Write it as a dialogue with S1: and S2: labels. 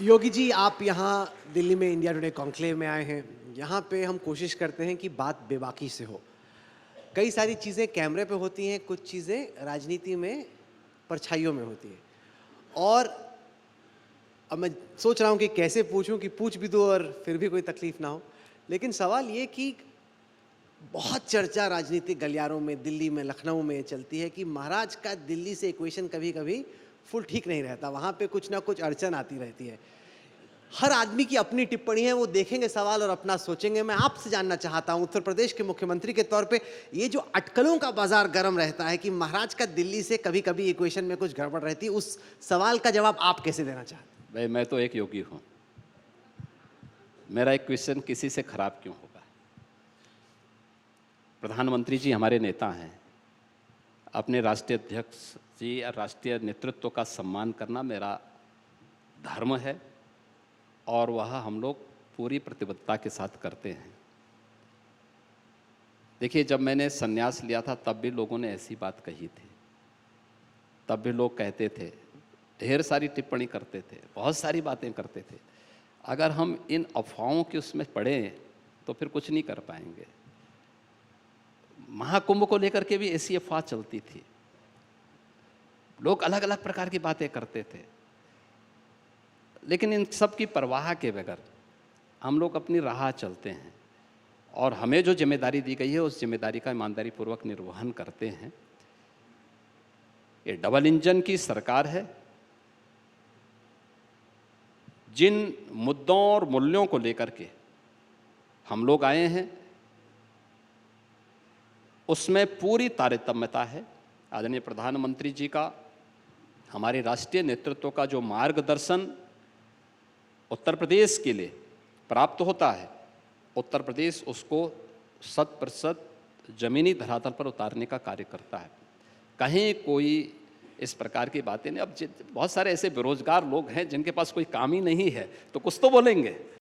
S1: योगी जी, आप यहाँ दिल्ली में इंडिया टुडे कॉन्क्लेव में आए हैं। यहाँ पे हम कोशिश करते हैं कि बात बेबाकी से हो। कई सारी चीज़ें कैमरे पे होती हैं, कुछ चीज़ें राजनीति में परछाइयों में होती हैं। और अब मैं सोच रहा हूँ कि कैसे पूछूँ कि पूछ भी दूँ और फिर भी कोई तकलीफ़ ना हो। लेकिन सवाल ये कि बहुत चर्चा राजनीतिक गलियारों में, दिल्ली में, लखनऊ में चलती है कि महाराज का दिल्ली से इक्वेशन कभी-कभी फुल ठीक नहीं रहता। वहाँ पे कुछ ना कुछ अड़चन आती रहती है। हर आदमी की अपनी टिप्पणी है, वो देखेंगे सवाल और अपना सोचेंगे। मैं आपसे जानना चाहता हूँ, उत्तर प्रदेश के मुख्यमंत्री के तौर पे, ये जो अटकलों का बाजार गर्म रहता है कि महाराज का दिल्ली से कभी-कभी इक्वेशन में कुछ गड़बड़ रहती है, उस सवाल का जवाब आप कैसे देना चाहते हैं?
S2: भाई मैं तो एक योगी हूँ। मेरा एक क्वेश्चन किसी से खराब क्यों होगा? प्रधानमंत्री जी हमारे नेता हैं। अपने राष्ट्रीय अध्यक्ष जी और राष्ट्रीय नेतृत्व का सम्मान करना मेरा धर्म है और वह हम लोग पूरी प्रतिबद्धता के साथ करते हैं। देखिए, जब मैंने संन्यास लिया था तब भी लोगों ने ऐसी बात कही थी। तब भी लोग कहते थे, ढेर सारी टिप्पणी करते थे, बहुत सारी बातें करते थे। अगर हम इन अफवाहों के उसमें पड़ें तो फिर कुछ नहीं कर पाएंगे। महाकुंभ को लेकर के भी ऐसी अफवाह चलती थी। लोग अलग अलग प्रकार की बातें करते थे, लेकिन इन सब की परवाह के बगैर हम लोग अपनी राह चलते हैं और हमें जो जिम्मेदारी दी गई है उस जिम्मेदारी का ईमानदारी पूर्वक निर्वहन करते हैं। ये डबल इंजन की सरकार है। जिन मुद्दों और मूल्यों को लेकर के हम लोग आए हैं उसमें पूरी तारतम्यता है। आदरणीय प्रधानमंत्री जी का, हमारे राष्ट्रीय नेतृत्व का जो मार्गदर्शन उत्तर प्रदेश के लिए प्राप्त होता है, उत्तर प्रदेश उसको 100% जमीनी धरातल पर उतारने का कार्य करता है। कहीं कोई इस प्रकार की बातें नहीं। अब बहुत सारे ऐसे बेरोजगार लोग हैं जिनके पास कोई काम ही नहीं है, तो कुछ तो बोलेंगे।